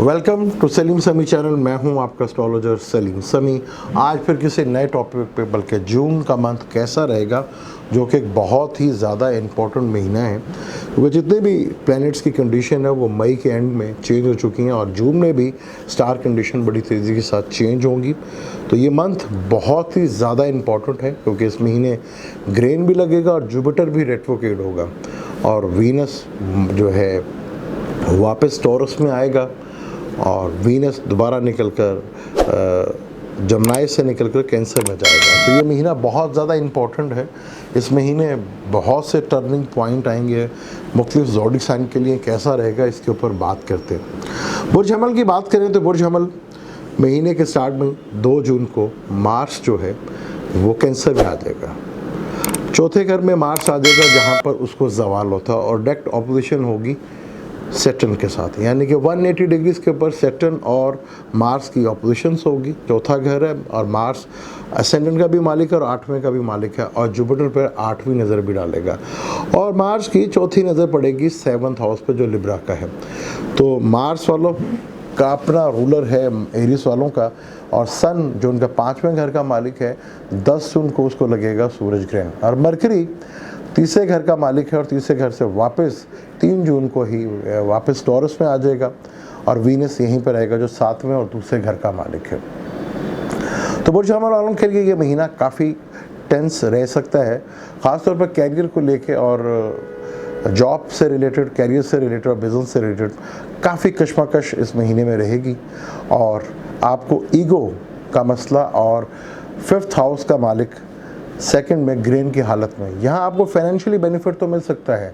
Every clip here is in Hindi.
वेलकम टू सलीम समी चैनल। मैं हूं आपका एस्ट्रोलॉजर सलीम समी। आज फिर किसी नए टॉपिक पे, बल्कि जून का मंथ कैसा रहेगा, जो कि एक बहुत ही ज़्यादा इम्पोर्टेंट महीना है, क्योंकि जितने भी प्लैनेट्स की कंडीशन है वो मई के एंड में चेंज हो चुकी हैं और जून में भी स्टार कंडीशन बड़ी तेज़ी के साथ चेंज होंगी। तो ये मंथ बहुत ही ज़्यादा इम्पोर्टेंट है, क्योंकि इस महीने ग्रेन भी लगेगा और जुपिटर भी रेट्रोग्रेड होगा और वीनस जो है वापस टॉरस में आएगा और वीनस दोबारा निकलकर जमनाई से निकलकर कैंसर में जाएगा। तो ये महीना बहुत ज़्यादा इम्पोर्टेंट है। इस महीने बहुत से टर्निंग पॉइंट आएंगे। मुख्तलिफ ज़ोडिक साइन के लिए कैसा रहेगा, इसके ऊपर बात करते हैं। बुर्ज हमल की बात करें तो बुर्ज हमल महीने के स्टार्ट में 2 जून को मार्स जो है वो कैंसर में आ जाएगा। चौथे घर में मार्स आ जाएगा, जहाँ पर उसको जवाल होता है और डायरेक्ट ऑपोजिशन होगी सैटर्न के साथ, यानी कि 180 डिग्रीज के ऊपर सैटर्न और मार्स की ऑपोजिशंस होगी। चौथा घर है और मार्स असेंडेंट का भी मालिक है और 8वें का भी मालिक है और जुपिटर पर 8वीं नज़र भी डालेगा और मार्स की चौथी नज़र पड़ेगी 7th हाउस पर, जो लिब्रा का है। तो मार्स वालों का अपना रूलर है एरिस वालों का, और सन जो उनका 5वें घर का मालिक है 10 जून को उसको लगेगा सूरज ग्रहण। और मरकरी तीसरे घर का मालिक है और तीसरे घर से वापस 3 जून को ही वापस टॉरस में आ जाएगा और वीनस यहीं पर रहेगा जो 7वें और दूसरे घर का मालिक है। तो बुर्ज हमल वालों के लिए ये महीना काफ़ी टेंस रह सकता है, ख़ासतौर पर कैरियर को लेके और जॉब से रिलेटेड, कैरियर से रिलेटेड और बिजनेस से रिलेटेड काफ़ी कशमकश इस महीने में रहेगी। और आपको ईगो का मसला और 5th हाउस का मालिक सेकंड में ग्रेन की हालत में, यहाँ आपको फाइनेंशियली बेनिफिट तो मिल सकता है।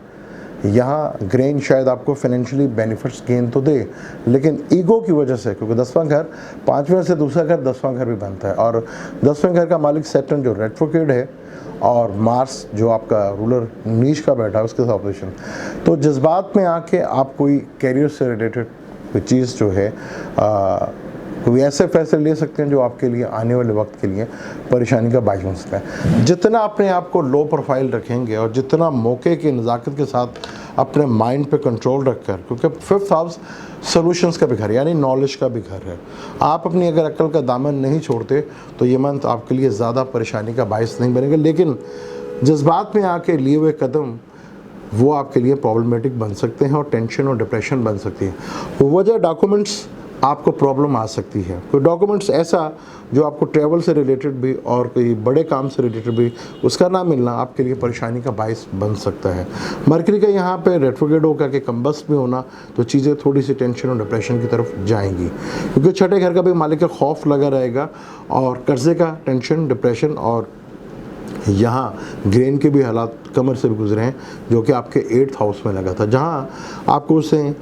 यहाँ ग्रेन शायद आपको फाइनेंशियली बेनिफिट्स गेन तो दे, लेकिन ईगो की वजह से, क्योंकि 10वां घर 5वें से दूसरा घर 10वां घर भी बनता है और 10वें घर का मालिक सैटर्न जो रेट्रोग्रेड है और मार्स जो आपका रूलर नीच का बैठा है उसके साथ ऑपोजिशन। तो जज्बात में आके आप कोई कैरियर से रिलेटेड कोई चीज़ जो है कोई ऐसे फैसले ले सकते हैं जो आपके लिए आने वाले वक्त के लिए परेशानी का बायस बन सकता है। जितना अपने आप को लो प्रोफाइल रखेंगे और जितना मौके की नज़ाकत के साथ अपने माइंड पे कंट्रोल रखकर, क्योंकि 5th हाउस सॉल्यूशंस का भी घर यानी नॉलेज का भी घर है, आप अपनी अगर अक्ल का दामन नहीं छोड़ते तो ये मंथ आपके लिए ज़्यादा परेशानी का बायस नहीं बनेगा। लेकिन जज्बात में आके लिए हुए कदम वो आपके लिए प्रॉब्लमेटिक बन सकते हैं और टेंशन और डिप्रेशन बन सकती है। वजह डॉक्यूमेंट्स आपको प्रॉब्लम आ सकती है, कोई डॉक्यूमेंट्स ऐसा जो आपको ट्रैवल से रिलेटेड भी और कोई बड़े काम से रिलेटेड भी उसका ना मिलना आपके लिए परेशानी का बायस बन सकता है। मरकरी का यहाँ पे रेट्रोग्रेड होकर के कम्बस्ट में होना, तो चीज़ें थोड़ी सी टेंशन और डिप्रेशन की तरफ जाएंगी, क्योंकि छठे घर का भी मालिक का खौफ लगा रहेगा और कर्जे का टेंशन, डिप्रेशन और यहाँ ग्रेन के भी हालात कमर से भी गुजरे हैं, जो कि आपके 8th हाउस में लगा था, जहाँ आपको उसे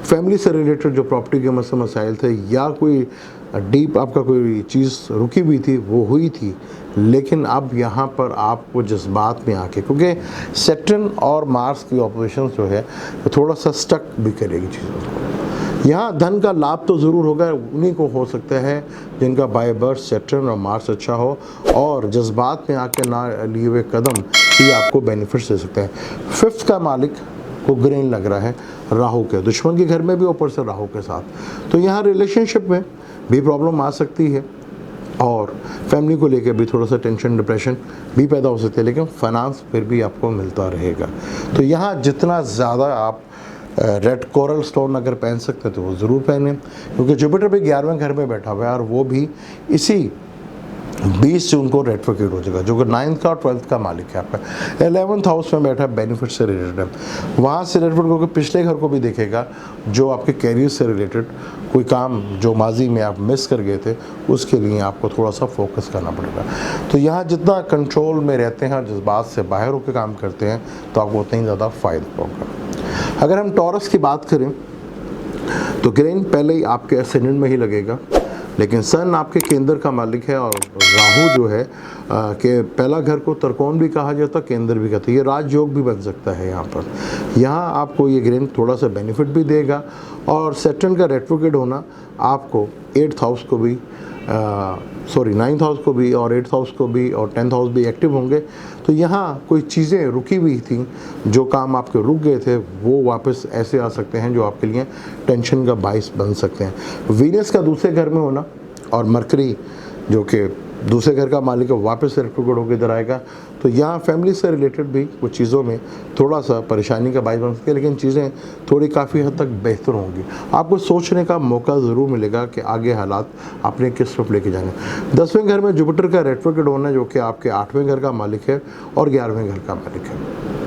फैमिली से रिलेटेड जो प्रॉपर्टी के मसाइल थे या कोई डीप आपका कोई चीज़ रुकी हुई थी वो हुई थी। लेकिन अब यहाँ पर आपको जज्बात में आके, क्योंकि सैटर्न और मार्स की ऑपोजिशन जो है तो थोड़ा सा स्टक भी करेगी चीज़ों को। यहाँ धन का लाभ तो ज़रूर होगा, उन्हीं को हो सकता है जिनका बाय बर्थ सैटर्न और मार्स अच्छा हो और जज्बात में आके ना लिए हुए कदम ही आपको बेनिफिट्स दे सकते हैं। 5th का मालिक को ग्रेन लग रहा है राहु के, दुश्मन के घर में भी ऊपर से राहु के साथ, तो यहाँ रिलेशनशिप में भी प्रॉब्लम आ सकती है और फैमिली को लेकर भी थोड़ा सा टेंशन, डिप्रेशन भी पैदा हो सकते हैं, लेकिन फाइनेंस फिर भी आपको मिलता रहेगा। तो यहाँ जितना ज़्यादा आप रेड कोरल स्टोन अगर पहन सकते हैं तो वो ज़रूर पहने, क्योंकि जुपिटर भी 11वें घर में बैठा हुआ है और वो भी इसी 20 जून को रेट्रोग्रेड हो जाएगा, जो कि 9th का और 12th का मालिक है आपका। 11th हाउस में बैठा बेनिफिट से रिलेटेड है, वहाँ से रिलेटेड होकर पिछले घर को भी देखेगा, जो आपके कैरियर से रिलेटेड कोई काम जो माजी में आप मिस कर गए थे उसके लिए आपको थोड़ा सा फोकस करना पड़ेगा। तो यहाँ जितना कंट्रोल में रहते हैं और जज्बात से बाहर होकर काम करते हैं तो आपको उतना ही ज़्यादा फ़ायदा होगा। अगर हम टॉरस की बात करें तो ग्रेन पहले ही आपके एसेंडेंट में ही लगेगा, लेकिन सन आपके केंद्र का मालिक है और राहु जो है कि पहला घर को त्रिकोण भी कहा जाता है, केंद्र भी कहते हैं, ये राजयोग भी बन सकता है। यहाँ आपको ये ग्रेन थोड़ा सा बेनिफिट भी देगा और सैटर्न का रेट्रोग्रेड होना आपको 8th हाउस को भी सॉरी 9th हाउस को भी और 8th हाउस को भी और 10th हाउस भी एक्टिव होंगे। तो यहाँ कोई चीज़ें रुकी हुई थी, जो काम आपके रुक गए थे वो वापस ऐसे आ सकते हैं जो आपके लिए टेंशन का बाइस बन सकते हैं। वीनस का दूसरे घर में होना और मरकरी जो कि दूसरे घर का मालिक है वापस रेट्रोग्रेड होकर इधर आएगा, तो यहाँ फैमिली से रिलेटेड भी कुछ चीज़ों में थोड़ा सा परेशानी का बाइस बन सकती है, लेकिन चीज़ें थोड़ी काफ़ी हद तक बेहतर होंगी। आपको सोचने का मौका ज़रूर मिलेगा कि आगे हालात आपने किस तरफ लेके जाने। 10वें घर में जुपिटर का रेट्रोग्रेड होना जो कि आपके 8वें घर का मालिक है और 11वें घर का मालिक है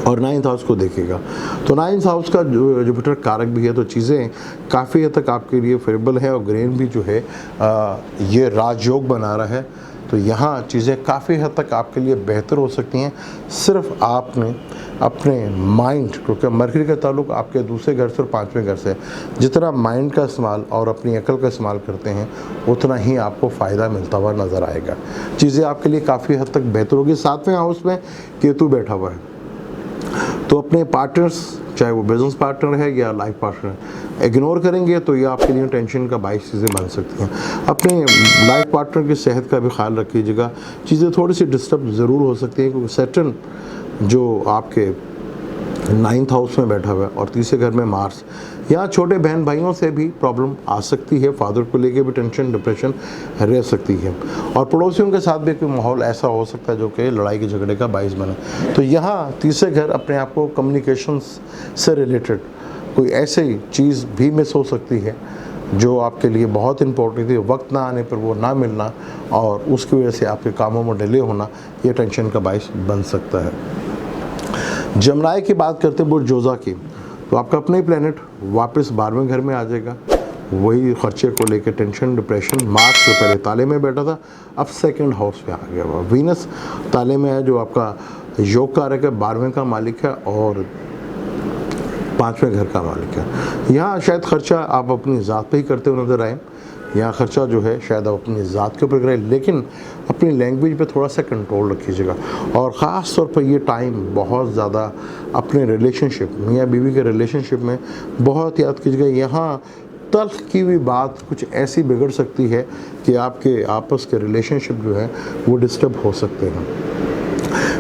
और 9th हाउस को देखेगा। तो 9th हाउस का जुपिटर कारक भी है, तो चीज़ें काफ़ी हद तक आपके लिए फेवरेबल है और ग्रेन भी जो है ये राजयोग बना रहा है, तो यहाँ चीज़ें काफ़ी हद तक आपके लिए बेहतर हो सकती हैं। सिर्फ आपने अपने माइंड, क्योंकि मरकरी का ताल्लुक आपके दूसरे घर से और 5वें घर से, जितना माइंड का इस्तेमाल और अपनी अकल का इस्तेमाल करते हैं उतना ही आपको फ़ायदा मिलता हुआ नज़र आएगा। चीज़ें आपके लिए काफ़ी हद तक बेहतर होगी। 7वें हाउस में केतु बैठा हुआ है, तो अपने पार्टनर्स, चाहे वो बिजनेस पार्टनर है या लाइफ पार्टनर, इग्नोर करेंगे तो ये आपके लिए टेंशन का बाइस चीज़ें बन सकती हैं। अपने लाइफ पार्टनर की सेहत का भी ख्याल रखिएगा। चीज़ें थोड़ी सी डिस्टर्ब ज़रूर हो सकती हैं, क्योंकि सैटर्न जो आपके 9th हाउस में बैठा हुआ है और तीसरे घर में मार्स, यहाँ छोटे बहन भाइयों से भी प्रॉब्लम आ सकती है, फादर को लेके भी टेंशन डिप्रेशन रह सकती है और पड़ोसियों के साथ भी कोई माहौल ऐसा हो सकता है जो कि लड़ाई के झगड़े का बाइस बने। तो यहाँ तीसरे घर अपने आप को कम्युनिकेशंस से रिलेटेड कोई ऐसी चीज़ भी मिस हो सकती है जो आपके लिए बहुत इंपॉर्टेंट थी, वक्त ना आने पर वो ना मिलना और उसकी वजह से आपके कामों में डिले होना, ये टेंशन का बाइस बन सकता है। जमनाई की बात करते हैं बुर्ज जोजा की, तो आपका अपना ही प्लेनेट वापस 12वें घर में आ जाएगा। वही खर्चे को लेकर टेंशन डिप्रेशन, मार्च से पहले ताले में बैठा था, अब 2nd हाउस में आ गया हुआ। वीनस ताले में है जो आपका योग कारक है, 12वें का मालिक है और 5वें घर का मालिक है। यहाँ शायद खर्चा आप अपनी ज़ात पे ही करते हुए नजर आए, यहाँ खर्चा जो है शायद आप अपनी ज़ात के ऊपर करें, लेकिन अपनी लैंग्वेज पे थोड़ा सा कंट्रोल रखिएगा और ख़ास तौर पर ये टाइम बहुत ज़्यादा अपने रिलेशनशिप, मियाँ बीवी के रिलेशनशिप में बहुत याद कीजिएगा। यहाँ तल्ख की हुई बात कुछ ऐसी बिगड़ सकती है कि आपके आपस के रिलेशनशिप जो है वो डिस्टर्ब हो सकते हैं।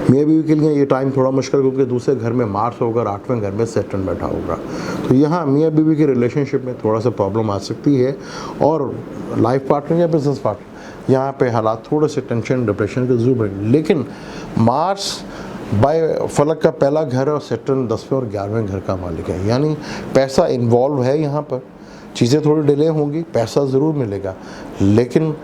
मियाँ बीवी के लिए ये टाइम थोड़ा मुश्किल, क्योंकि दूसरे घर में मार्स होगा और 8वें घर में सैटर्न बैठा होगा, तो यहाँ मियाँ बीवी के रिलेशनशिप में थोड़ा सा प्रॉब्लम आ सकती है और लाइफ पार्टनर या बिजनेस पार्टनर, यहाँ पे हालात थोड़े से टेंशन डिप्रेशन के जरूर बढ़े। लेकिन मार्स बाय फलक का पहला घर है और सैटर्न 10वें और 11वें घर का मालिक है, यानी पैसा इन्वॉल्व है। यहाँ पर चीज़ें थोड़ी डिले होंगी, पैसा ज़रूर मिलेगा, लेकिन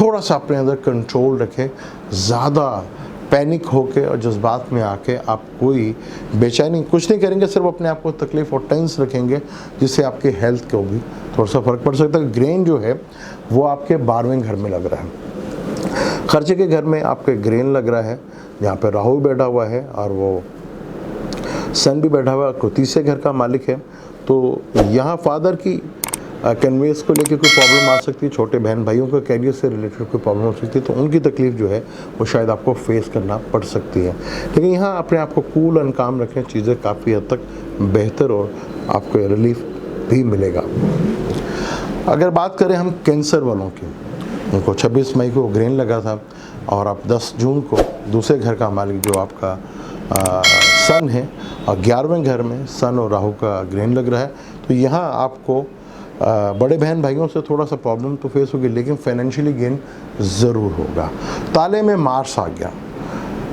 थोड़ा सा अपने अंदर कंट्रोल रखें। ज़्यादा पैनिक होके और जज्बात में आके आप कोई बेचैनी कुछ नहीं करेंगे, सिर्फ अपने आप को तकलीफ़ और टेंस रखेंगे, जिससे आपके हेल्थ को भी थोड़ा सा फ़र्क पड़ सकता है। ग्रेन जो है वो आपके 12वें घर में लग रहा है, खर्चे के घर में आपके ग्रेन लग रहा है, जहाँ पे राहु बैठा हुआ है और वो सन भी बैठा हुआ है, तीसरे घर का मालिक है। तो यहाँ फादर की कन्वेंस को लेकर कोई प्रॉब्लम आ सकती है, छोटे बहन भाइयों का कैरियर से रिलेटेड कोई प्रॉब्लम हो सकती है, तो उनकी तकलीफ़ जो है वो शायद आपको फेस करना पड़ सकती है। लेकिन यहाँ अपने आप को कूल एंड काम रखें, चीज़ें काफ़ी हद तक बेहतर और आपको रिलीफ भी मिलेगा। अगर बात करें हम कैंसर वालों की, उनको 26 मई को ग्रेन लगा था और अब 10 जून को दूसरे घर का मालिक जो आपका सन है और 11वें घर में सन और राहु का ग्रेन लग रहा है, तो यहाँ आपको बड़े बहन भाइयों से थोड़ा सा प्रॉब्लम तो फेस होगी, लेकिन फाइनेंशियली गेन ज़रूर होगा। ताले में मार्स आ गया,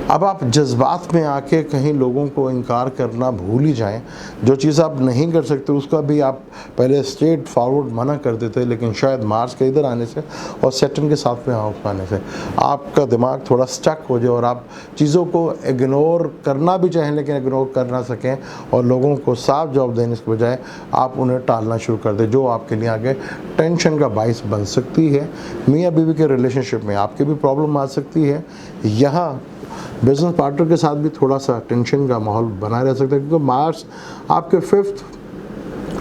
अब आप जज्बात में आके कहीं लोगों को इनकार करना भूल ही जाएं। जो चीज़ आप नहीं कर सकते उसका भी आप पहले स्ट्रेट फॉरवर्ड मना कर देते, लेकिन शायद मार्च के इधर आने से और सैटर्न के साथ में हाउस आने से आपका दिमाग थोड़ा स्टक हो जाए और आप चीज़ों को इग्नोर करना भी चाहें लेकिन इग्नोर कर ना सकें और लोगों को साफ जवाब देने के बजाय आप उन्हें टालना शुरू कर दें, जो आपके लिए आगे टेंशन का बाइस बन सकती है। मियाँ बीवी के रिलेशनशिप में आपकी भी प्रॉब्लम आ सकती है। यहाँ बिजनेस पार्टनर के साथ भी थोड़ा सा टेंशन का माहौल बना रह सकता है, क्योंकि मार्स आपके 5th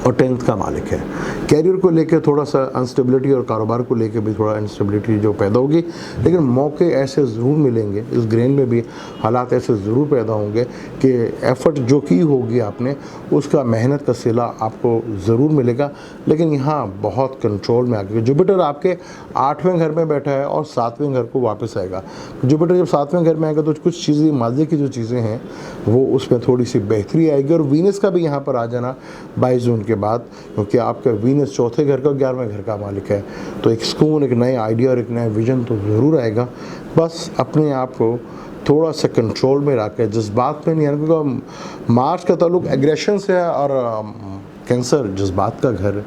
और 10th का मालिक है। कैरियर को लेकर थोड़ा सा अनस्टेबिलिटी और कारोबार को लेकर भी थोड़ा अनस्टेबिलिटी जो पैदा होगी, लेकिन मौके ऐसे ज़रूर मिलेंगे, इस ग्रेन में भी हालात ऐसे ज़रूर पैदा होंगे कि एफ़र्ट जो की होगी आपने उसका मेहनत का सिला आपको ज़रूर मिलेगा। लेकिन यहाँ बहुत कंट्रोल में आके जुपिटर आपके 8वें घर में बैठा है और 7वें घर को वापस आएगा। जुपिटर जब 7वें घर में आएगा तो कुछ चीज़ें माजी की जो चीज़ें हैं वो उसमें थोड़ी सी बेहतरी आएगी। और वीनस का भी यहाँ पर आ जाना 22 जून के बाद, क्योंकि आपका वीनस चौथे घर का 11वें घर का मालिक है, तो एक सुकून, एक नए आइडिया और एक नया विजन तो ज़रूर आएगा। बस अपने आप को थोड़ा सा कंट्रोल में रखें, जज्बात में नहीं आना, क्योंकि मार्स का ताल्लुक एग्रेशन से है और कैंसर जज्बात का घर है।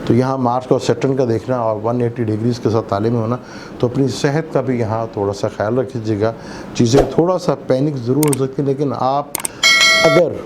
तो यहाँ मार्स का और सैटर्न का देखना और 180 डिग्रीज के साथ ताले में होना, तो अपनी सेहत का भी यहाँ थोड़ा सा ख्याल रखिएगा। चीज़ें थोड़ा सा पैनिक ज़रूर हो सकती है, लेकिन आप अगर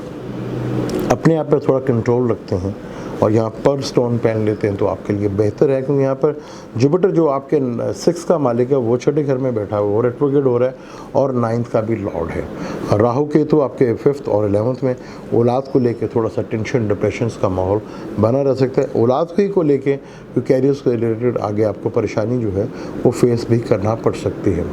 अपने आप पर थोड़ा कंट्रोल रखते हैं और यहाँ पर स्टोन पहन लेते हैं तो आपके लिए बेहतर है। क्योंकि यहाँ पर जुपिटर जो आपके 6 का मालिक है वो छठे घर में बैठा है, वो रेट्रोग्रेड हो रहा है और 9th का भी लॉर्ड है। राहु केतु आपके 5th और 11th में औलाद को लेके थोड़ा सा टेंशन डिप्रेशन का माहौल बना रह सकता है। औलाद ही को लेके कैरियर्स के रिलेटेड आगे आपको परेशानी जो है वो फेस भी करना पड़ सकती है।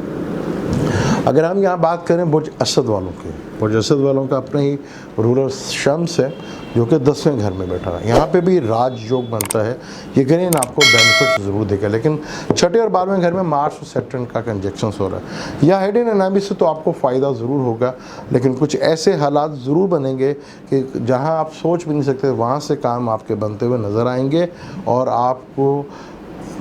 अगर हम यहाँ बात करें बुर्ज असद वालों की, बुर्ज असद वालों का अपना ही रूलर शम्स है जो कि 10वें घर में बैठा है। यहाँ पे भी राजयोग बनता है, ये ग्रेन आपको बेनिफिट ज़रूर देगा। लेकिन छठे और 12वें घर में मार्स और सैटर्न का कंजक्शंस हो रहा है। यह हेड इन एनामी से तो आपको फ़ायदा ज़रूर होगा, लेकिन कुछ ऐसे हालात ज़रूर बनेंगे कि जहाँ आप सोच भी नहीं सकते वहाँ से काम आपके बनते हुए नज़र आएंगे और आपको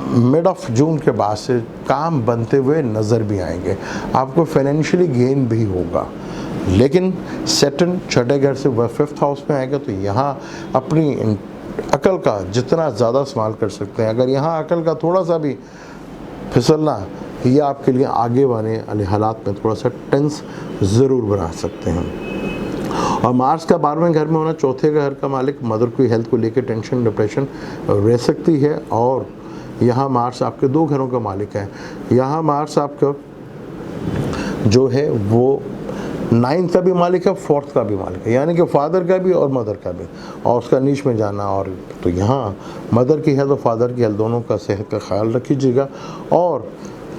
मिड ऑफ जून के बाद से काम बनते हुए नज़र भी आएंगे। आपको फाइनेंशियली गेन भी होगा। लेकिन सैटर्न छठे घर से वह 5th हाउस में आएगा, तो यहाँ अपनी अकल का जितना ज़्यादा इस्तेमाल कर सकते हैं। अगर यहाँ अकल का थोड़ा सा भी फिसलना, ये आपके लिए आगे वाले हालात में थोड़ा सा टेंस ज़रूर बना सकते हैं। और मार्स का 12वें घर में होना, चौथे घर का मालिक, मदर की हेल्थ को लेकर टेंशन डिप्रेशन रह सकती है। और यहाँ मार्स आपके 2 घरों का मालिक है। यहाँ मार्स आपका जो है वो 9th का भी मालिक है, 4th का भी मालिक है, यानी कि फादर का भी और मदर का भी, और उसका नीच में जाना। और तो यहाँ मदर की हेल्थ और फादर की हेल्थ दोनों का सेहत का ख्याल रखिएगा। और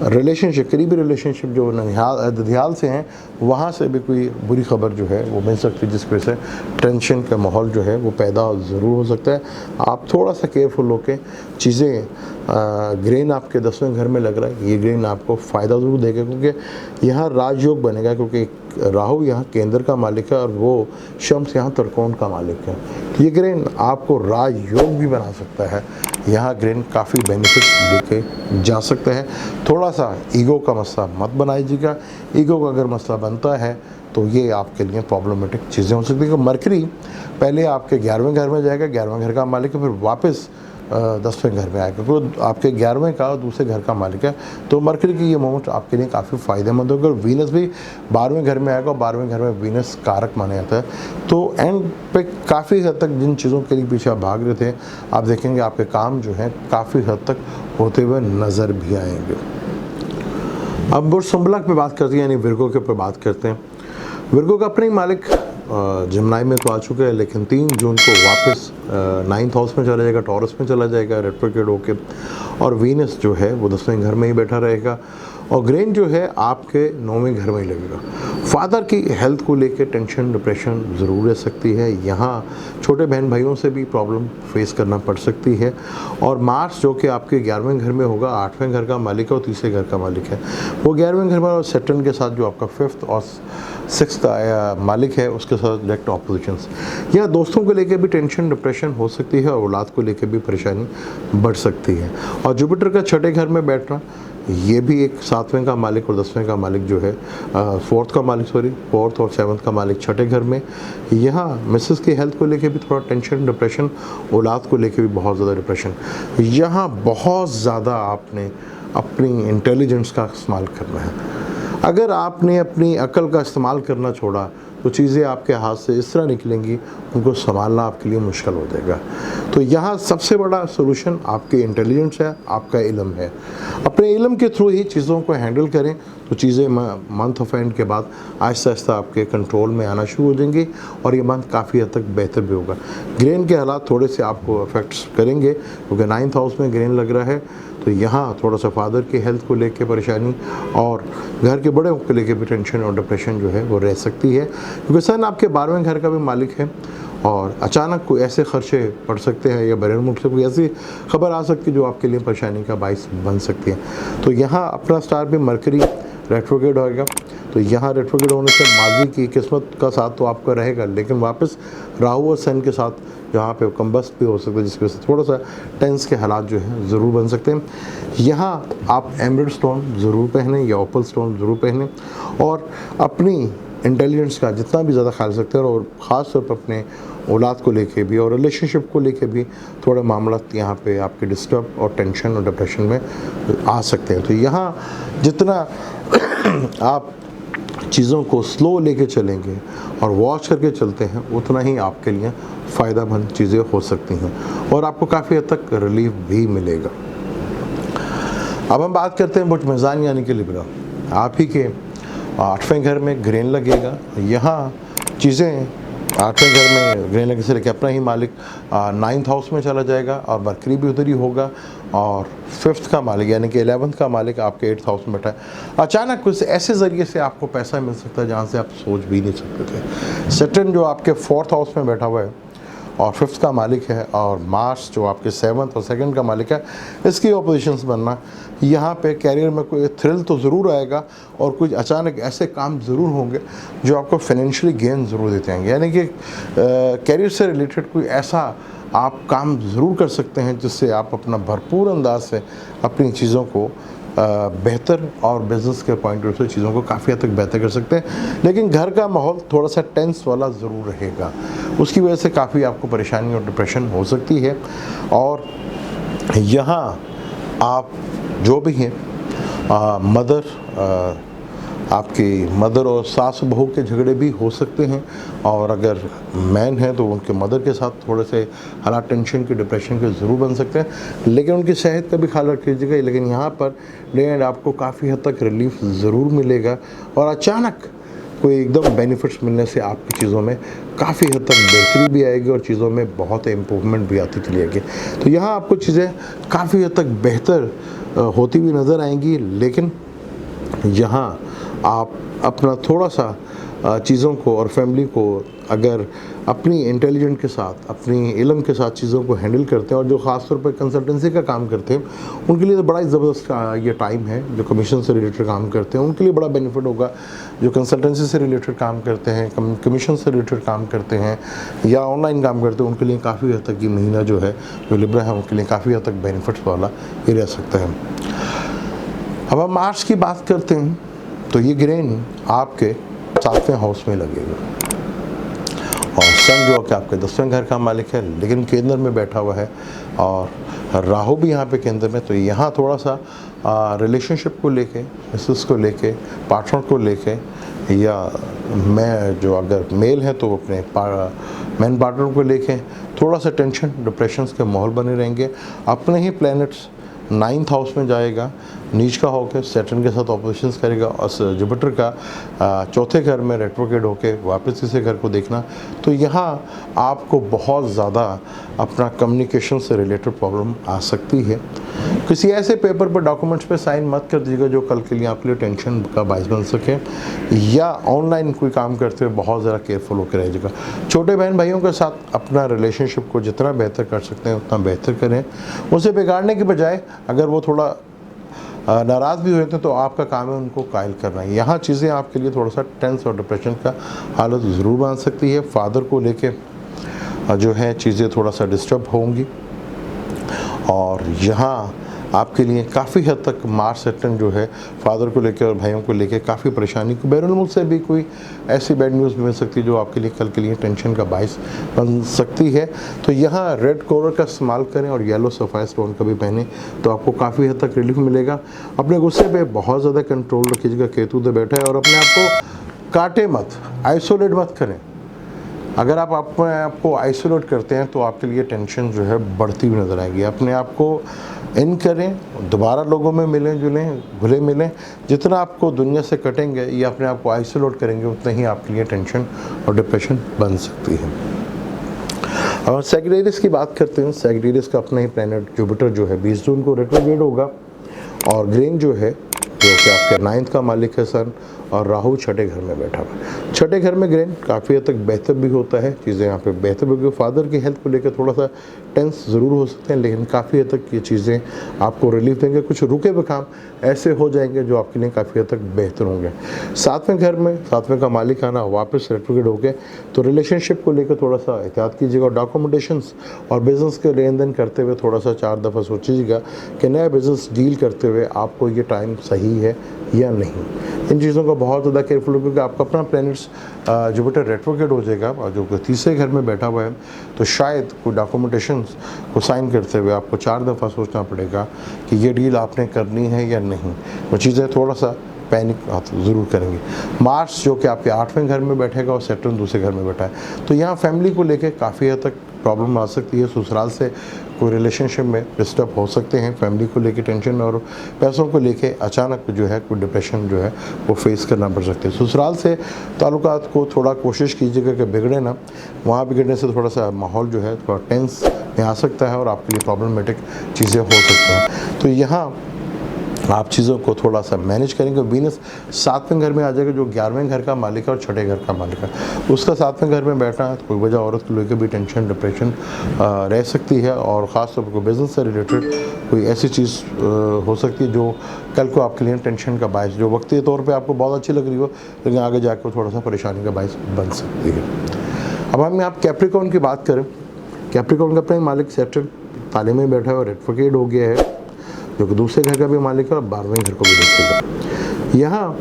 रिलेशनशिप, करीबी रिलेशनशिप जो दधियाल से हैं वहाँ से भी कोई बुरी खबर जो है वो मिल सकती है, जिसकी वजह से टेंशन का माहौल जो है वो पैदा ज़रूर हो सकता है। आप थोड़ा सा केयरफुल होकर चीज़ें, ग्रेन आपके 10वें घर में लग रहा है, ये ग्रेन आपको फ़ायदा ज़रूर देगा, क्योंकि यहाँ राजयोग बनेगा। क्योंकि राहु यहाँ केंद्र का मालिक है और वो शम्स यहाँ त्रिकोण का मालिक है। ये ग्रेन आपको राजयोग भी बना सकता है। यहाँ ग्रेन काफ़ी बेनिफिट देके जा सकता है। थोड़ा सा ईगो का मसला मत बनाइएगा। ईगो का अगर मसला बनता है तो ये आपके लिए प्रॉब्लमेटिक चीज़ें हो सकती हैं। मरकरी पहले आपके 11वें घर में जाएगा, 11वें घर का मालिक है, फिर वापस 10वें घर में आएगा, क्योंकि आपके 11वें का दूसरे घर का मालिक है। तो मरकरी की ये मोमेंट आपके लिए काफ़ी फ़ायदेमंद होगा। और वीनस भी 12वें घर में आएगा, और 12वें घर में वीनस कारक माना जाता है। तो एंड पे काफ़ी हद तक जिन चीज़ों के लिए पीछे आप भाग रहे थे, आप देखेंगे आपके काम जो हैं काफ़ी हद तक होते हुए नज़र भी आएंगे। अब बुर्ज संबलक पे बात करते हैं, यानी विर्गो के ऊपर बात करते हैं। विर्गो का अपने ही मालिक जमनाई में तो आ चुका है, लेकिन 3 जून को वापस 9th हाउस में चला जाएगा, टॉरस में चला जाएगा रेट्रोग्रेड होके। और वीनस जो है वो 10वें घर में ही बैठा रहेगा। और ग्रेन जो है आपके 9वें घर में ही लगेगा। फादर की हेल्थ को लेकर टेंशन डिप्रेशन ज़रूर रह सकती है। यहाँ छोटे बहन भाइयों से भी प्रॉब्लम फेस करना पड़ सकती है। और मार्स जो कि आपके 11वें घर में होगा, 8वें घर का मालिक है और तीसरे घर का मालिक है, वो 11वें घर में, और सैटर्न के साथ जो आपका 5th और 6th का मालिक है उसके साथ डायरेक्ट ऑपोजिशंस। यहाँ दोस्तों को लेकर भी टेंशन डिप्रेशन हो सकती है और औलाद को लेकर भी परेशानी बढ़ सकती है। और जुपिटर का छठे घर में बैठना, ये भी एक 7वें का मालिक और 10वें का मालिक जो है, 4th का मालिक 4th और 7th का मालिक छठे घर में। यहाँ मिसेस की हेल्थ को लेके भी थोड़ा टेंशन डिप्रेशन, औलाद को लेके भी बहुत ज़्यादा डिप्रेशन। यहाँ बहुत ज़्यादा आपने अपनी इंटेलिजेंस का इस्तेमाल करना है। अगर आपने अपनी अकल का इस्तेमाल करना छोड़ा तो चीज़ें आपके हाथ से इस तरह निकलेंगी, उनको संभालना आपके लिए मुश्किल हो जाएगा। तो यहाँ सबसे बड़ा सोल्यूशन आपके इंटेलिजेंस है, आपका इल्म है। अपने इल्म के थ्रू ही चीज़ों को हैंडल करें तो चीज़ें मंथ ऑफ एंड के बाद आहिस्ता आहिस्ता आपके कंट्रोल में आना शुरू हो जाएंगी और ये मंथ काफ़ी हद तक बेहतर भी होगा। ग्रेन के हालात थोड़े से आपको अफेक्ट्स करेंगे क्योंकि 9th हाउस में ग्रेन लग रहा है, तो यहाँ थोड़ा सा फादर की हेल्थ को लेके परेशानी और घर के बड़े को लेके भी टेंशन और डिप्रेशन जो है वो रह सकती है, क्योंकि सन आपके 12वें घर का भी मालिक है और अचानक कोई ऐसे खर्चे पड़ सकते हैं या बैरन मुल्क से कोई ऐसी खबर आ सकती है जो आपके लिए परेशानी का बाइस बन सकती है। तो यहाँ अपना स्टार भी मरकरी रेट्रोग्रेड होएगा, तो यहाँ रेट्रोग्रेड होने से माजी की किस्मत का साथ तो आपका रहेगा, लेकिन वापस राहु और सन के साथ यहाँ पे कम्बस्ट भी हो सकता है, जिसकी वजह से थोड़ा सा टेंस के हालात जो हैं ज़रूर बन सकते हैं। यहाँ आप एमराल्ड स्टोन ज़रूर पहने या ओपल स्टोन ज़रूर पहने और अपनी इंटेलिजेंस का जितना भी ज़्यादा ख्याल सकते हैं और ख़ास तौर पर अपने औलाद को लेके भी और रिलेशनशिप को लेके भी थोड़े मामला यहाँ पे आपके डिस्टर्ब और टेंशन और डिप्रेशन में आ सकते हैं। तो यहाँ जितना आप चीज़ों को स्लो लेके चलेंगे और वॉच करके चलते हैं उतना ही आपके लिए फ़ायदेमंद चीज़ें हो सकती हैं और आपको काफ़ी हद तक रिलीफ भी मिलेगा। अब हम बात करते हैं बुध मिज़ान यानी कि लिब्रा। आप ही के 8वें घर में ग्रेन लगेगा। यहाँ चीज़ें 8वें घर में ग्रेन लगने से लेकर अपना ही मालिक 9th हाउस में चला जाएगा और मरकरी भी उधर ही होगा और 5th का मालिक यानी कि 11th का मालिक आपके 8th हाउस में बैठा है। अचानक कुछ ऐसे ज़रिए से आपको पैसा मिल सकता है जहाँ से आप सोच भी नहीं सकते थे। सैटर्न जो आपके 4th हाउस में बैठा हुआ है और 5th का मालिक है और मार्स जो आपके 7th और 2nd का मालिक है, इसकी ऑपोजिशंस बनना यहाँ पे कैरियर में कोई थ्रिल तो ज़रूर आएगा और कुछ अचानक ऐसे काम ज़रूर होंगे जो आपको फाइनेंशियली गेन ज़रूर देते हैं। यानी कि कैरियर से रिलेटेड कोई ऐसा आप काम ज़रूर कर सकते हैं जिससे आप अपना भरपूर अंदाज से अपनी चीज़ों को बेहतर और बिज़नेस के पॉइंट ऑफ व्यू से चीज़ों को काफ़ी हद तक बेहतर कर सकते हैं। लेकिन घर का माहौल थोड़ा सा टेंस वाला ज़रूर रहेगा, उसकी वजह से काफ़ी आपको परेशानी और डिप्रेशन हो सकती है। और यहाँ आप जो भी हैं आपकी मदर और सास बहू के झगड़े भी हो सकते हैं और अगर मैन है तो उनके मदर के साथ थोड़े से हालात टेंशन के डिप्रेशन के ज़रूर बन सकते हैं, लेकिन उनकी सेहत का भी ख्याल रखिएगा। लेकिन यहाँ पर डे एंड आपको काफ़ी हद तक रिलीफ ज़रूर मिलेगा और अचानक कोई एकदम बेनिफिट्स मिलने से आपकी चीज़ों में काफ़ी हद तक बेहतरी भी आएगी और चीज़ों में बहुत इम्प्रूवमेंट भी आती चली आएगी। तो यहाँ आपको चीज़ें काफ़ी हद तक बेहतर होती हुई नज़र आएंगी, लेकिन यहाँ आप अपना थोड़ा सा चीज़ों को और फैमिली को अगर अपनी इंटेलिजेंट के साथ अपनी इल्म के साथ चीज़ों को हैंडल करते हैं और जो ख़ास तौर पर कंसल्टेंसी का काम करते हैं उनके लिए तो बड़ा ही ज़बरदस्त ये टाइम है। जो कमीशन से रिलेटेड काम करते हैं उनके लिए बड़ा बेनिफिट होगा। जो कंसल्टेंसी से रिलेटेड काम करते हैं, कमीशन से रिलेटेड काम करते हैं या ऑनलाइन काम करते हैं, उनके लिए काफ़ी हद तक ये महीना जो है जो लिब्रा है उनके लिए काफ़ी हद तक बेनिफिट्स वाला ये रह सकता है। अब हम मार्च की बात करते हैं तो ये ग्रेन आपके 7वें हाउस में लगेगा और सन जो कि आपके 10वें घर का मालिक है लेकिन केंद्र में बैठा हुआ है और राहु भी यहाँ पे केंद्र में। तो यहाँ थोड़ा सा रिलेशनशिप को लेके, मिसेस को लेके, पार्टनर को लेके या मैं जो अगर मेल है तो अपने मैन पार्टनर को लेके थोड़ा सा टेंशन डिप्रेशन के माहौल बने रहेंगे। अपने ही प्लैनेट्स 9th हाउस में जाएगा नीच का होकर सैटर्न के साथ ऑपोजिशंस करेगा और जुपिटर का 4थे घर में रेट्रोग्रेड होकर वापस इसे घर को देखना। तो यहाँ आपको बहुत ज़्यादा अपना कम्युनिकेशन से रिलेटेड प्रॉब्लम आ सकती है। किसी ऐसे पेपर पर डॉक्यूमेंट्स पे साइन मत कर दीजिएगा जो कल के लिए आपके लिए टेंशन का बायस बन सके, या ऑनलाइन कोई काम करते हुए बहुत ज़्यादा केयरफुल होकर रहिएगा। छोटे बहन भाइयों के साथ अपना रिलेशनशिप को जितना बेहतर कर सकते हैं उतना बेहतर करें। उसे बिगाड़ने के बजाय अगर वो थोड़ा नाराज़ भी हुए थे तो आपका काम है उनको कायल करना है। यहाँ चीज़ें आपके लिए थोड़ा सा टेंस और डिप्रेशन का हालत ज़रूर बन सकती है। फादर को लेके जो है चीज़ें थोड़ा सा डिस्टर्ब होंगी और यहाँ आपके लिए काफ़ी हद तक मार्च सैटर्न जो है फादर को लेकर और भाइयों को लेकर काफ़ी परेशानी को बैरून मुल्क से भी कोई ऐसी बैड न्यूज़ मिल सकती है जो आपके लिए कल के लिए टेंशन का बायस बन सकती है। तो यहाँ रेड कोरल का इस्तेमाल करें और येलो सफ़ायर स्टोन का भी पहने तो आपको काफ़ी हद तक रिलीफ मिलेगा। अपने गुस्से पे बहुत ज़्यादा कंट्रोल रखिएगा, केतु तो बैठा है और अपने आप को काटे मत, आइसोलेट मत करें। अगर आप अपने आप को आइसोलेट करते हैं तो आपके लिए टेंशन जो है बढ़ती हुई नज़र आएगी। अपने आप को इन करें, दोबारा लोगों में मिलें जुलें, घुले मिलें। जितना आपको दुनिया से कटेंगे या अपने आप को आइसोलेट करेंगे उतना ही आपके लिए टेंशन और डिप्रेशन बन सकती है। अब सैजिटेरियस की बात करते हैं। सैजिटेरियस का अपना ही प्लैनेट जुपिटर जो है 20 जून को रेट्रोग्रेड होगा, और ग्रेन जो है जो कि आपके 9th का मालिक है सन, और राहु छठे घर में बैठा हुआ है। छठे घर में ग्रेन काफ़ी हद तक बेहतर भी होता है, चीज़ें यहाँ पे बेहतर भी। फादर की हेल्थ को लेकर थोड़ा सा टेंस ज़रूर हो सकते हैं, लेकिन काफ़ी हद तक ये चीज़ें आपको रिलीफ देंगे। कुछ रुके हुए काम ऐसे हो जाएंगे जो आपके लिए काफ़ी हद तक बेहतर होंगे। 7वें घर में 7वें का मालिक आना वापस रेट्रोग्रेड हो गए, तो रिलेशनशिप को लेकर थोड़ा सा एहतियात कीजिएगा। डॉक्यूमेंटेशंस और बिज़नेस के लेन देन करते हुए थोड़ा सा 4 दफ़ा सोचिएगा कि नया बिज़नेस डील करते हुए आपको ये टाइम सही है या नहीं। इन चीज़ों का बहुत ज़्यादा केयरफुल हो, क्योंकि आपका अपना प्लैनेट्स जुपिटर रेट्रोग्रेड हो जाएगा और जो कि 3रे घर में बैठा हुआ है, तो शायद कोई डॉक्यूमेंटेशंस को साइन करते हुए आपको 4 दफ़ा सोचना पड़ेगा कि ये डील आपने करनी है या नहीं। वो चीज़ें थोड़ा सा पैनिक आप ज़रूर करेंगे। मार्स जो कि आपके 8वें घर में बैठेगा और सैटर्न दूसरे घर में बैठा है, तो यहाँ फैमिली को लेकर काफ़ी हद तक प्रॉब्लम आ सकती है। ससुराल से कोई रिलेशनशिप में डिस्टर्ब हो सकते हैं। फैमिली को लेके टेंशन और पैसों को लेके अचानक जो है कोई डिप्रेशन जो है वो फेस करना पड़ सकते हैं। ससुराल से ताल्लुकात को थोड़ा कोशिश कीजिएगा कि बिगड़े ना। वहाँ बिगड़ने से थोड़ा सा माहौल जो है थोड़ा टेंस में आ सकता है और आपके लिए प्रॉब्लमेटिक चीज़ें हो सकती हैं। तो यहाँ आप चीज़ों को थोड़ा सा मैनेज करेंगे। वीनस 7वें घर में आ जाएगा, जो 11वें घर का मालिक है और छठे घर का मालिक है, उसका 7वें घर में बैठना है। तो कोई वजह औरत को लेकर भी टेंशन डिप्रेशन रह सकती है, और ख़ास तौर पर बिज़नेस से रिलेटेड कोई ऐसी चीज़ हो सकती है जो कल को आपके लिए टेंशन का बायस, जो वक्ती तौर पर आपको बहुत अच्छी लग रही हो, लेकिन आगे जाकर थोड़ा सा परेशानी का बायस बन सकती है। अब हम आप कैप्रिकॉर्न की बात करें। कैप्रिकॉर्न का अपना मालिक सैटर्न ताले में बैठा है और रेट्रोग्रेड हो गया है, जो कि दूसरे घर का भी मालिक है और 12वें घर को भी देखेगा। यहाँ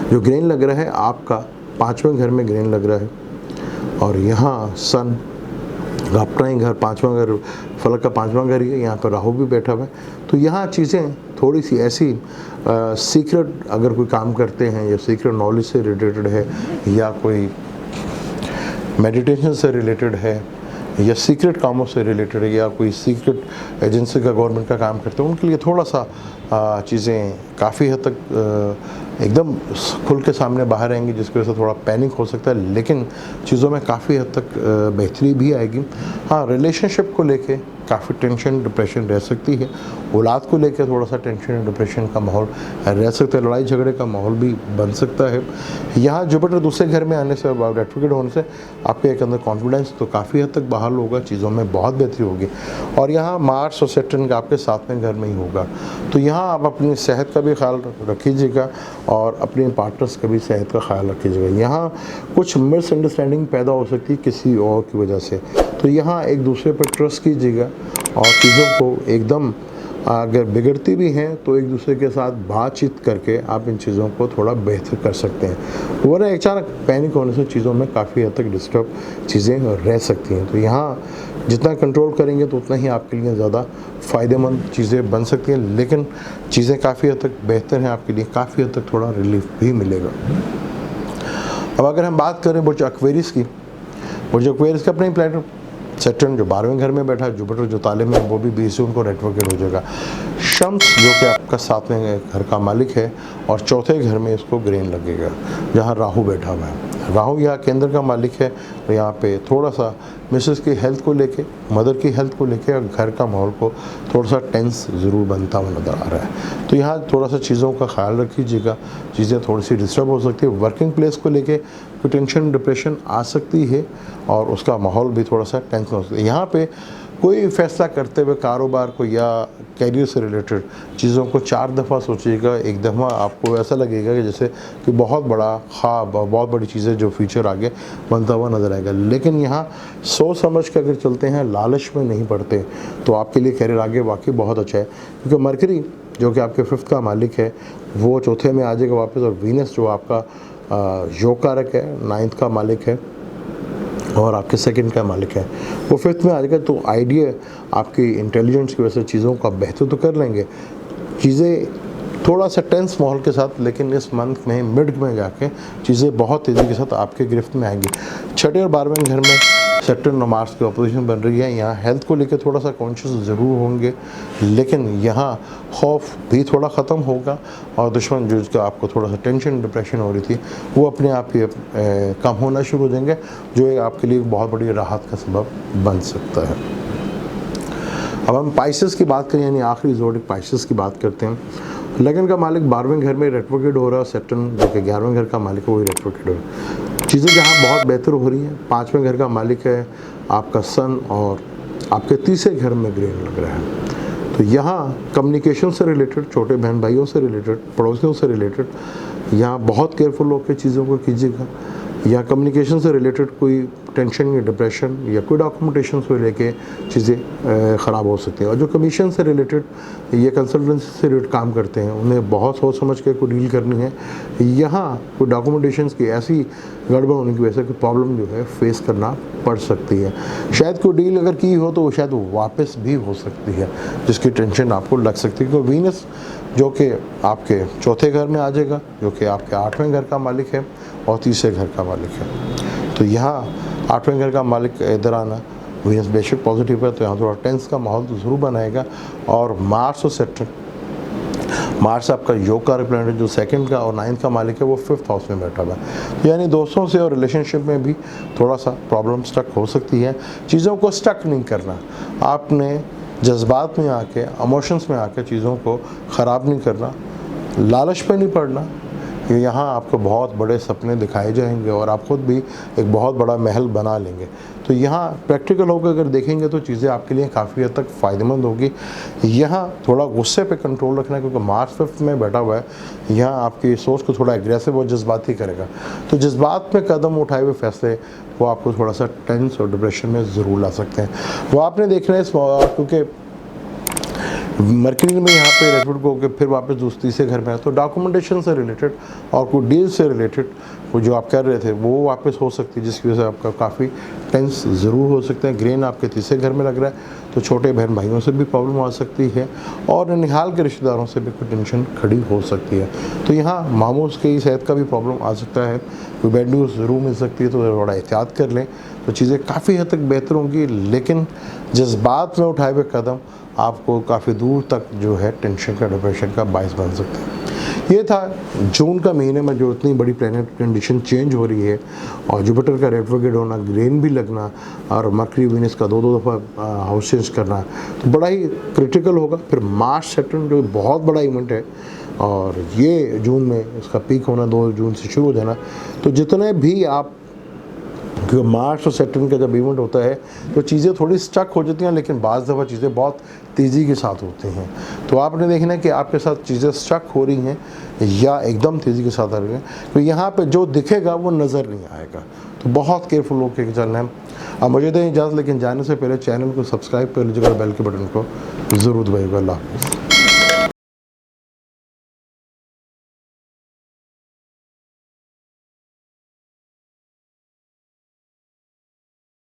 जो ग्रेन लग रहा है आपका 5वें घर में ग्रेन लग रहा है, और यहाँ सन अपना ही घर 5वां घर, फलक का 5वां घर ही है, यहाँ पर राहु भी बैठा हुआ है। तो यहाँ चीज़ें थोड़ी सी ऐसी सीक्रेट अगर कोई काम करते हैं या सीक्रेट नॉलेज से रिलेटेड है या कोई मेडिटेशन से रिलेटेड है या सीक्रेट कामों से रिलेटेड है या कोई सीक्रेट एजेंसी का गवर्नमेंट का काम करते हैं, उनके लिए थोड़ा सा चीज़ें काफ़ी हद तक एकदम खुल के सामने बाहर आएंगी, जिसकी वजह से थोड़ा पैनिक हो सकता है, लेकिन चीज़ों में काफ़ी हद तक बेहतरी भी आएगी। हाँ, रिलेशनशिप को लेके काफ़ी टेंशन डिप्रेशन रह सकती है। औलाद को लेकर थोड़ा सा टेंशन डिप्रेशन का माहौल रह सकता है, लड़ाई झगड़े का माहौल भी बन सकता है। यहाँ जुपिटर दूसरे घर में आने से और रेट्रोग्रेड होने से आपके एक अंदर कॉन्फिडेंस तो काफ़ी हद तक बहाल होगा, चीज़ों में बहुत बेहतरी होगी। और यहाँ मार्स और सैटर्न का आपके 7वें घर में ही होगा, तो यहाँ आप अपनी सेहत का भी ख्याल रखिएगा और अपने पार्टनर्स का भी सेहत का ख्याल रखिएगा। यहाँ कुछ मिसअंडरस्टैंडिंग पैदा हो सकती है किसी और की वजह से, तो यहाँ एक दूसरे पर ट्रस्ट कीजिएगा और चीज़ों को एकदम अगर बिगड़ती भी हैं तो एक दूसरे के साथ बातचीत करके आप इन चीज़ों को थोड़ा बेहतर कर सकते हैं। वरना अचानक पैनिक होने से चीज़ों में काफ़ी हद तक डिस्टर्ब चीज़ें रह सकती हैं। तो यहाँ जितना कंट्रोल करेंगे तो उतना ही आपके लिए ज़्यादा फ़ायदेमंद चीज़ें बन सकती हैं, लेकिन चीज़ें काफ़ी हद तक बेहतर हैं आपके लिए, काफ़ी हद तक थोड़ा रिलीफ भी मिलेगा। अब अगर हम बात करें बुर्ज एक्वेरियस की, बुर्ज एक्वेरियस का अपना ही प्लैनेट सैटर्न जो 12वें घर में बैठा है, जुपिटर जो ताले में, वो भी 20 जून को रेट्रोग्रेड हो जाएगा। शम्स जो कि आपका 7वें घर का मालिक है और चौथे घर में इसको ग्रेन लगेगा, जहाँ राहु बैठा हुआ है। राहु यहाँ केंद्र का मालिक है, तो यहाँ पे थोड़ा सा मिसेस की हेल्थ को लेके, मदर की हेल्थ को लेके और घर का माहौल को थोड़ा सा टेंस ज़रूर बनता हुआ नज़र आ रहा है। तो यहाँ थोड़ा सा चीज़ों का ख्याल रखिएगा, चीज़ें थोड़ी सी डिस्टर्ब हो सकती है। वर्किंग प्लेस को लेके कोई टेंशन डिप्रेशन आ सकती है और उसका माहौल भी थोड़ा सा टेंस हो सकता है। यहाँ पे कोई फैसला करते हुए कारोबार को या कैरियर से रिलेटेड चीज़ों को 4 दफ़ा सोचिएगा। एक दफ़ा आपको ऐसा लगेगा कि जैसे कि बहुत बड़ा ख्वाब, बहुत बड़ी चीज़ें जो फ्यूचर आगे बनता हुआ नज़र आएगा, लेकिन यहाँ सोच समझ के अगर चलते हैं, लालच में नहीं पड़ते, तो आपके लिए कैरियर आगे वाकई बहुत अच्छा है। क्योंकि मरकरी जो कि आपके 5th का मालिक है वो चौथे में आ जाएगा वापस, और वीनस जो आपका योग कारक है 9th का मालिक है और आपके 2nd का मालिक है वो 5th में आ जाएगा। तो आइडिया आपकी इंटेलिजेंस की वजह से चीज़ों का बेहतर तो कर लेंगे, चीज़ें थोड़ा सा टेंस माहौल के साथ, लेकिन इस मंथ में मिड में जाके चीज़ें बहुत तेज़ी के साथ आपके गिरफ्त में आएंगी। छठे और 12वें घर में सैटर्न और मार्स की ऑपोजिशन बन रही है। यहाँ हेल्थ को लेकर थोड़ा सा कॉन्शियस ज़रूर होंगे, लेकिन यहाँ खौफ भी थोड़ा ख़त्म होगा और दुश्मन जो आपको थोड़ा सा टेंशन डिप्रेशन हो रही थी वो अपने आप ही कम होना शुरू हो जाएंगे, जो आपके लिए बहुत बड़ी राहत का सबब बन सकता है। अब हम पाइसेस की बात करें, यानी आखिरी ज़ोडिक पाइसेस की बात करते हैं। लगन का मालिक 12वें घर में रेट्रोग्रेड हो रहा है, सैटर्न जो कि 11वें घर का मालिक है वही रेट्रोग्रेड हो रहा है। चीज़ें जहाँ बहुत बेहतर हो रही हैं, 5वें घर का मालिक है आपका सन और आपके तीसरे घर में ग्रेन लग रहा है। तो यहाँ कम्युनिकेशन से रिलेटेड, छोटे बहन भाइयों से रिलेटेड, पड़ोसियों से रिलेटेड यहाँ बहुत केयरफुल होकर चीज़ों को कीजिएगा। या कम्युनिकेशन से रिलेटेड कोई टेंशन या डिप्रेशन या कोई डॉक्यूमेंटेशन से लेके चीज़ें ख़राब हो सकती हैं। और जो कमीशन से रिलेटेड या कंसल्टेंसी से रिलेटेड काम करते हैं उन्हें बहुत सोच समझ के कोई डील करनी है। यहाँ कोई डॉक्यूमेंटेशन की ऐसी गड़बड़ होने की वजह से कोई प्रॉब्लम जो है फेस करना पड़ सकती है। शायद कोई डील अगर की हो तो वो शायद वापस भी हो सकती है, जिसकी टेंशन आपको लग सकती है। क्योंकि वीनस जो कि आपके चौथे घर में आ जाएगा, जो कि आपके 8वें घर का मालिक है और तीसरे घर का मालिक है। तो यहाँ 8वें घर का मालिक इधर आना, वीनस बेशक पॉजिटिव है, तो यहाँ थोड़ा टेंस का माहौल तो ज़रूर बनाएगा। और मार्स और सैटर्न, मार्स आपका योग का प्लैनेट है जो 2nd का और 9th का मालिक है, वो 5th हाउस में बैठा हुआ है। तो यानी दोस्तों से और रिलेशनशिप में भी थोड़ा सा प्रॉब्लम स्टक हो सकती है। चीज़ों को स्टक नहीं करना, आपने जज्बात में आके, इमोशंस में आके चीज़ों को ख़राब नहीं करना, लालच पे नहीं पड़ना। यहाँ आपको बहुत बड़े सपने दिखाए जाएंगे और आप खुद भी एक बहुत बड़ा महल बना लेंगे। तो यहाँ प्रैक्टिकल होकर अगर देखेंगे तो चीज़ें आपके लिए काफ़ी हद तक फ़ायदेमंद होगी। यहाँ थोड़ा गुस्से पे कंट्रोल रखना है, क्योंकि मार्स 5th में बैठा हुआ है। यहाँ आपकी सोच को थोड़ा एग्रेसिव और जज्बाती करेगा, तो जज्बात में कदम उठाए हुए फैसले वो आपको थोड़ा सा टेंस और डिप्रेशन में ज़रूर ला सकते हैं। वो आपने देखना है इस, क्योंकि मरकरी में यहाँ पे रेट्रोग्रेड होकर फिर वापस दूसरी से घर में है, तो डॉक्यूमेंटेशन से रिलेटेड और कोई डील से रिलेटेड वो जो आप कर रहे थे वो वापस हो सकती है, जिसकी वजह से आपका काफ़ी टेंस ज़रूर हो सकता है। ग्रेन आपके तीसरे घर में लग रहा है, तो छोटे बहन भाइयों से भी प्रॉब्लम आ सकती है और निहाल के रिश्तेदारों से भी कोई टेंशन खड़ी हो सकती है। तो यहाँ मामूस की सेहत का भी प्रॉब्लम आ सकता है, कोई बैड न्यूज़ ज़रूर मिल सकती है, तो थोड़ा एहतियात कर लें तो चीज़ें काफ़ी हद तक बेहतर होंगी। लेकिन जज्बात में उठाए हुए कदम आपको काफ़ी दूर तक जो है टेंशन का, डिप्रेशन का बायस बन सकता है। ये था जून का महीने में जो इतनी बड़ी प्लैनेट कंडीशन चेंज हो रही है और जुपिटर का रेट्रोग्रेड होना, ग्रेन भी लगना और मरकरी वीनस का 2-2 दफ़ा हाउस चेंज करना, तो बड़ा ही क्रिटिकल होगा। फिर मार्च सैटर्न जो बहुत बड़ा इवेंट है और ये जून में इसका पीक होना 2 जून से शुरू हो जाना। तो जितने भी आप, क्योंकि मार्च और सैटर्न का जब इवेंट होता है तो चीज़ें थोड़ी स्टक हो जाती हैं, लेकिन बाज़ दफ़ा चीज़ें बहुत तेज़ी के साथ होती हैं। तो आपने देखना है कि आपके साथ चीज़ें स्टक हो रही हैं या एकदम तेज़ी के साथ आ रही हैं, तो यहाँ पे जो दिखेगा वो नज़र नहीं आएगा। तो बहुत केयरफुल होकर चलना है। अब मुझे दें इजाज़त, लेकिन जाने से पहले चैनल को सब्सक्राइब कर लीजिएगा, बेल के बटन को ज़रूर दबाइएगा। अल्लाह हाफ़िज़।